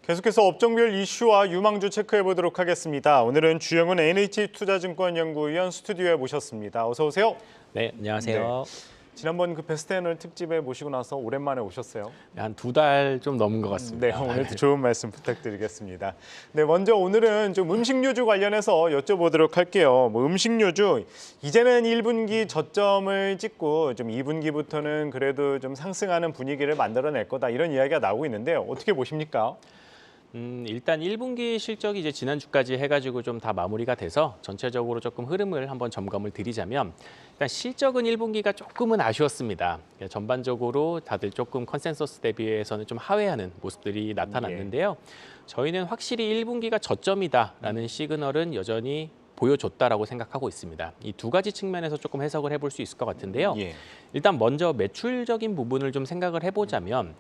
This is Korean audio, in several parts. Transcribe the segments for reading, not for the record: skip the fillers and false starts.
계속해서 업종별 이슈와 유망주 체크해 보도록 하겠습니다. 오늘은 주영훈 NH투자증권연구위원 스튜디오에 모셨습니다. 어서 오세요. 네, 안녕하세요. 지난번 그 베스트 애널 특집에 모시고 나서 오랜만에 오셨어요. 한 2달 좀 넘은 것 같습니다. 네, 오늘도 좋은 말씀 부탁드리겠습니다. 네, 먼저 오늘은 좀 음식료주 관련해서 여쭤보도록 할게요. 음식료주 이제는 1분기 저점을 찍고 좀 2분기부터는 그래도 좀 상승하는 분위기를 만들어낼 거다 이런 이야기가 나오고 있는데요. 어떻게 보십니까? 일단 1분기 실적이 이제 지난주까지 해가지고 좀 다 마무리가 돼서 전체적으로 조금 흐름을 한번 점검을 드리자면 일단 실적은 1분기가 조금은 아쉬웠습니다. 전반적으로 다들 조금 컨센서스 대비해서는 좀 하회하는 모습들이 나타났는데요. 저희는 확실히 1분기가 저점이다라는 시그널은 여전히 보여줬다라고 생각하고 있습니다. 이 두 가지 측면에서 조금 해석을 해볼 수 있을 것 같은데요. 일단 먼저 매출적인 부분을 좀 생각을 해보자면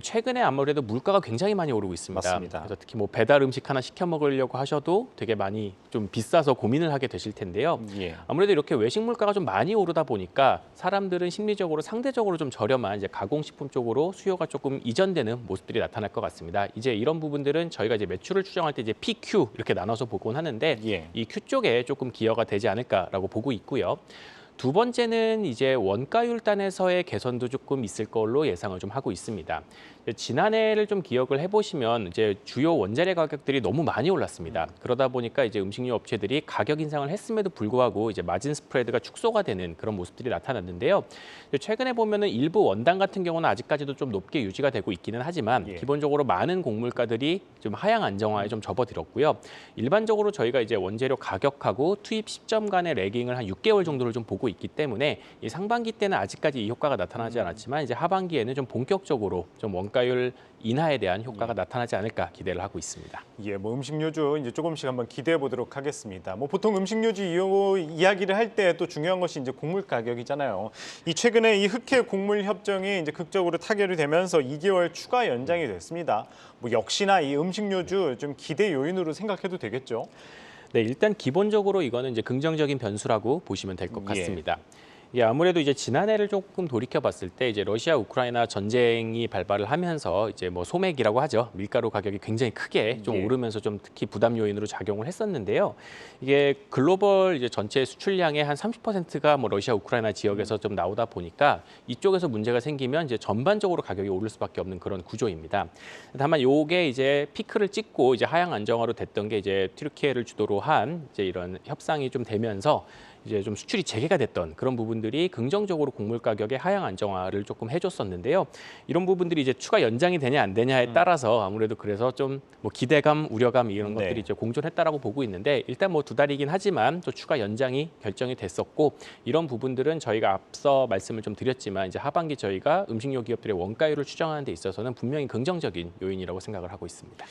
최근에 아무래도 물가가 굉장히 많이 오르고 있습니다. 맞습니다. 그래서 특히 뭐 배달 음식 하나 시켜 먹으려고 하셔도 되게 많이 좀 비싸서 고민을 하게 되실 텐데요. 아무래도 이렇게 외식 물가가 좀 많이 오르다 보니까 사람들은 심리적으로 상대적으로 좀 저렴한 이제 가공식품 쪽으로 수요가 조금 이전되는 모습들이 나타날 것 같습니다. 이제 이런 부분들은 저희가 이제 매출을 추정할 때 이제 PQ 이렇게 나눠서 보곤 하는데 이 Q 쪽에 조금 기여가 되지 않을까라고 보고 있고요. 두 번째는 이제 원가율 단에서의 개선도 조금 있을 걸로 예상을 좀 하고 있습니다. 지난해를 좀 기억을 해보시면 이제 주요 원자재 가격들이 너무 많이 올랐습니다. 그러다 보니까 이제 음식료 업체들이 가격 인상을 했음에도 불구하고 이제 마진 스프레드가 축소가 되는 그런 모습들이 나타났는데요. 최근에 보면은 일부 원당 같은 경우는 아직까지도 좀 높게 유지가 되고 있기는 하지만 기본적으로 많은 곡물가들이 좀 하향 안정화에 좀 접어들었고요. 일반적으로 저희가 이제 원재료 가격하고 투입 시점 간의 레깅을 한 6개월 정도를 좀 보고 있기 때문에 이 상반기 때는 아직까지 이 효과가 나타나지 않았지만 이제 하반기에는 좀 본격적으로 좀 원가율 인하에 대한 효과가 나타나지 않을까 기대를 하고 있습니다. 음식료주 이제 조금씩 한번 기대해 보도록 하겠습니다. 보통 음식료주 이야기를 할 때 또 중요한 것이 이제 곡물 가격이잖아요. 이 최근에 이 흑해 곡물 협정이 이제 극적으로 타결이 되면서 2개월 추가 연장이 됐습니다. 역시나 이 음식료주 좀 기대 요인으로 생각해도 되겠죠? 네, 일단 기본적으로 이거는 이제 긍정적인 변수라고 보시면 될 것 같습니다. 아무래도 이제 지난해를 조금 돌이켜 봤을 때 이제 러시아 우크라이나 전쟁이 발발을 하면서 이제 뭐 소맥이라고 하죠. 밀가루 가격이 굉장히 크게 좀 오르면서 좀 특히 부담 요인으로 작용을 했었는데요. 이게 글로벌 이제 전체 수출량의 한 30%가 뭐 러시아 우크라이나 지역에서 좀 나오다 보니까 이쪽에서 문제가 생기면 이제 전반적으로 가격이 오를 수밖에 없는 그런 구조입니다. 다만 요게 이제 피크를 찍고 이제 하향 안정화로 됐던 게 이제 튀르키예를 주도로 한 이제 이런 협상이 좀 되면서 이제 좀 수출이 재개가 됐던 그런 부분들이 긍정적으로 곡물 가격의 하향 안정화를 조금 해줬었는데요. 이런 부분들이 이제 추가 연장이 되냐 안 되냐에 따라서 아무래도 그래서 좀 뭐 기대감, 우려감 이런 것들이 이제 공존했다라고 보고 있는데 일단 뭐 2달이긴 하지만 또 추가 연장이 결정이 됐었고 이런 부분들은 저희가 앞서 말씀을 좀 드렸지만 이제 하반기 저희가 음식료 기업들의 원가율을 추정하는 데 있어서는 분명히 긍정적인 요인이라고 생각을 하고 있습니다.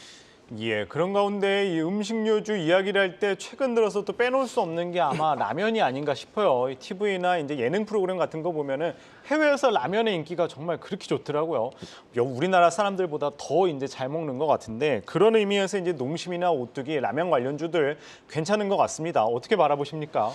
그런 가운데 이 음식료주 이야기를 할 때 최근 들어서 또 빼놓을 수 없는 게 아마 라면이 아닌가 싶어요. TV나 이제 예능 프로그램 같은 거 보면은 해외에서 라면의 인기가 정말 그렇게 좋더라고요. 우리나라 사람들보다 더 이제 잘 먹는 것 같은데 그런 의미에서 이제 농심이나 오뚜기 라면 관련주들 괜찮은 것 같습니다. 어떻게 바라보십니까?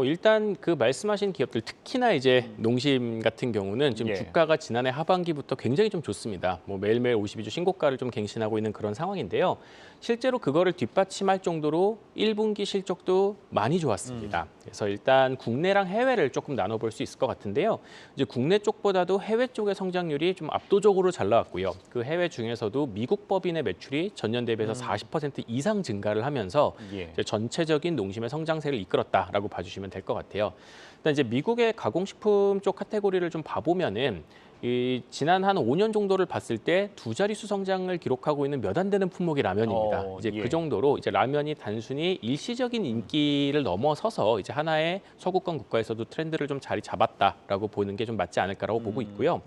일단 그 말씀하신 기업들 특히나 이제 농심 같은 경우는 지금 주가가 지난해 하반기부터 굉장히 좀 좋습니다. 뭐 매일매일 52주 신고가를 좀 갱신하고 있는 그런 상황인데요. 실제로 그거를 뒷받침할 정도로 1분기 실적도 많이 좋았습니다. 그래서 일단 국내랑 해외를 조금 나눠볼 수 있을 것 같은데요. 이제 국내 쪽보다도 해외 쪽의 성장률이 좀 압도적으로 잘 나왔고요. 그 해외 중에서도 미국 법인의 매출이 전년 대비해서 40% 이상 증가를 하면서 이제 전체적인 농심의 성장세를 이끌었다라고 봐주시면 될 것 같아요. 일단 이제 미국의 가공식품 쪽 카테고리를 좀 봐보면은 이 지난 한 5년 정도를 봤을 때 두 자릿수 성장을 기록하고 있는 몇 안 되는 품목이 라면입니다. 이제 그 정도로 이제 라면이 단순히 일시적인 인기를 넘어서서 이제 하나의 서구권 국가에서도 트렌드를 좀 자리 잡았다라고 보는 게 좀 맞지 않을까라고 보고 있고요.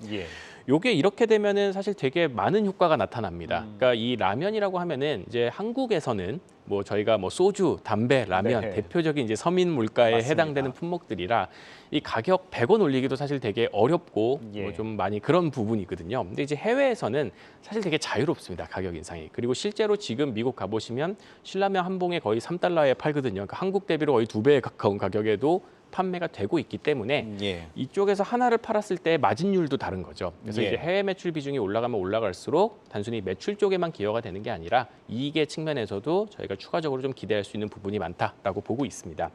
요게 이렇게 되면은 사실 되게 많은 효과가 나타납니다. 그러니까 이 라면이라고 하면은 이제 한국에서는 뭐 저희가 뭐 소주, 담배, 라면 대표적인 이제 서민 물가에 해당되는 품목들이라 이 가격 100원 올리기도 사실 되게 어렵고 뭐 좀 많이 그런 부분이거든요. 근데 이제 해외에서는 사실 되게 자유롭습니다. 가격 인상이. 그리고 실제로 지금 미국 가보시면 신라면 한 봉에 거의 $3에 팔거든요. 그러니까 한국 대비로 거의 2배에 가까운 가격에도 판매가 되고 있기 때문에 예. 이쪽에서 하나를 팔았을 때 마진율도 다른 거죠. 그래서 예. 이제 해외 매출 비중이 올라가면 올라갈수록 단순히 매출 쪽에만 기여가 되는 게 아니라 이익의 측면에서도 저희가 추가적으로 좀 기대할 수 있는 부분이 많다라고 보고 있습니다.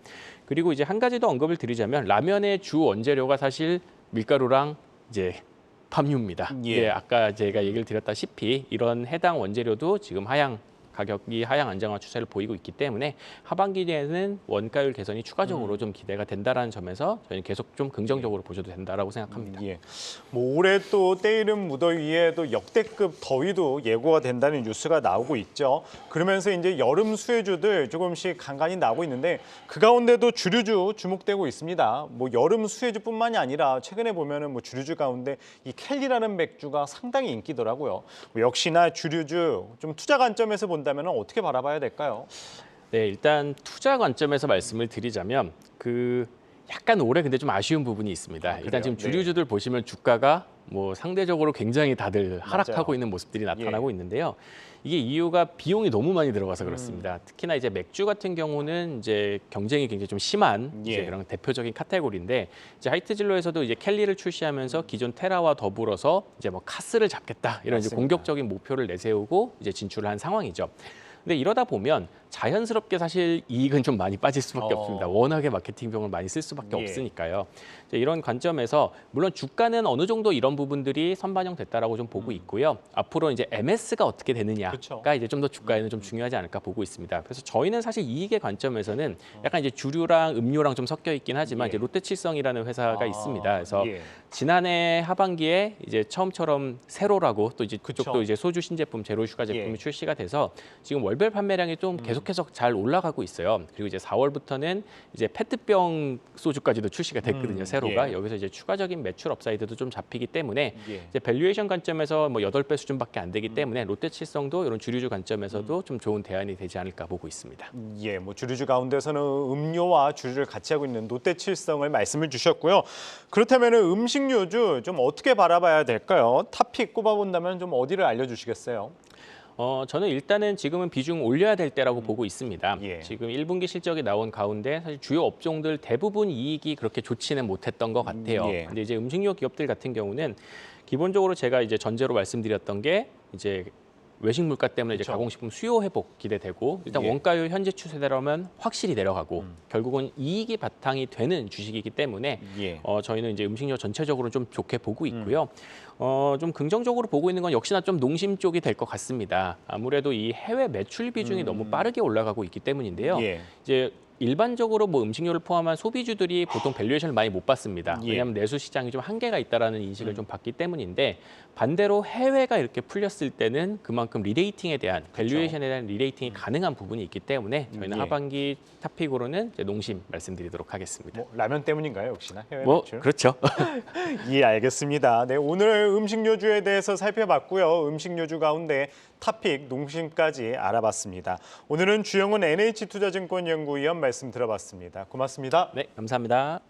그리고 이제 한 가지 더 언급을 드리자면 라면의 주 원재료가 사실 밀가루랑 이제 팜유입니다. 예. 아까 제가 얘기를 드렸다시피 이런 해당 원재료도 지금 가격이 하향 안정화 추세를 보이고 있기 때문에 하반기에는 원가율 개선이 추가적으로 좀 기대가 된다라는 점에서 저희는 계속 좀 긍정적으로 보셔도 된다라고 생각합니다. 예. 뭐 올해 또 때이른 무더위에 또 역대급 더위도 예고가 된다는 뉴스가 나오고 있죠. 그러면서 이제 여름 수혜주들 조금씩 간간히 나오고 있는데 그 가운데도 주류주 주목되고 있습니다. 뭐 여름 수혜주뿐만이 아니라 최근에 보면은 뭐 주류주 가운데 이 켈리라는 맥주가 상당히 인기더라고요. 뭐 역시나 주류주 좀 투자 관점에서 본다면 어떻게 바라봐야 될까요? 네, 일단 투자 관점에서 말씀을 드리자면 약간 올해 근데 좀 아쉬운 부분이 있습니다. 일단 지금 주류주들 보시면 주가가 뭐 상대적으로 굉장히 다들 하락하고 맞아요. 있는 모습들이 나타나고 있는데요. 이게 이유가 비용이 너무 많이 들어가서 그렇습니다. 특히나 이제 맥주 같은 경우는 이제 경쟁이 굉장히 좀 심한 이제 그런 대표적인 카테고리인데 이제 하이트진로에서도 이제 켈리를 출시하면서 기존 테라와 더불어서 이제 뭐 카스를 잡겠다 이런 이제 공격적인 목표를 내세우고 이제 진출을 한 상황이죠. 근데 이러다 보면 자연스럽게 사실 이익은 좀 많이 빠질 수밖에 없습니다. 워낙에 마케팅 비용을 많이 쓸 수밖에 없으니까요. 이런 관점에서 물론 주가는 어느 정도 이런 부분들이 선반영됐다라고 좀 보고 있고요. 앞으로 이제 MS가 어떻게 되느냐가 그쵸. 이제 좀 더 주가에는 좀 중요하지 않을까 보고 있습니다. 그래서 저희는 사실 이익의 관점에서는 약간 이제 주류랑 음료랑 좀 섞여 있긴 하지만 이제 롯데칠성이라는 회사가 있습니다. 그래서 지난해 하반기에 이제 처음처럼 세로라고 또 이제 그쪽도 이제 소주 신제품 제로 슈가 제품이 출시가 돼서 지금 월별 판매량이 좀 계속해서 잘 올라가고 있어요. 그리고 이제 4월부터는 이제 페트병 소주까지도 출시가 됐거든요. 세로가 여기서 이제 추가적인 매출 업사이드도 좀 잡히기 때문에 이제 밸류에이션 관점에서 뭐 8배 수준밖에 안 되기 때문에 롯데칠성도 이런 주류주 관점에서도 좀 좋은 대안이 되지 않을까 보고 있습니다. 예, 뭐 주류주 가운데서는 음료와 주류를 같이 하고 있는 롯데칠성을 말씀을 주셨고요. 그렇다면 음식료주 좀 어떻게 바라봐야 될까요? 탑픽 꼽아본다면 좀 어디를 알려주시겠어요? 저는 일단은 지금은 비중 올려야 될 때라고 보고 있습니다. 예. 지금 1분기 실적이 나온 가운데 사실 주요 업종들 대부분 이익이 그렇게 좋지는 못했던 것 같아요. 근데 이제 음식료 기업들 같은 경우는 기본적으로 제가 이제 전제로 말씀드렸던 게 이제 외식 물가 때문에 이제 가공식품 수요 회복 기대되고 일단 원가율 현재 추세대로면 확실히 내려가고 결국은 이익이 바탕이 되는 주식이기 때문에 저희는 이제 음식료 전체적으로 좀 좋게 보고 있고요. 좀 긍정적으로 보고 있는 건 역시나 좀 농심 쪽이 될 것 같습니다. 아무래도 이 해외 매출 비중이 너무 빠르게 올라가고 있기 때문인데요. 이제 일반적으로 뭐 음식료를 포함한 소비주들이 보통 밸류에이션을 많이 못 받습니다. 왜냐하면 내수 시장이 좀 한계가 있다라는 인식을 좀 받기 때문인데 반대로 해외가 이렇게 풀렸을 때는 그만큼 리레이팅에 대한 밸류에이션에 대한 리레이팅이 가능한 부분이 있기 때문에 저희는 하반기 탑픽으로는 이제 농심 말씀드리도록 하겠습니다. 뭐 라면 때문인가요, 역시나 해외 뭐 매출? 그렇죠. 예, 알겠습니다. 네, 오늘 음식료주에 대해서 살펴봤고요. 음식료주 가운데 탑픽 농심까지 알아봤습니다. 오늘은 주영훈 NH투자증권 연구위원 말씀 들어봤습니다. 고맙습니다. 네, 감사합니다.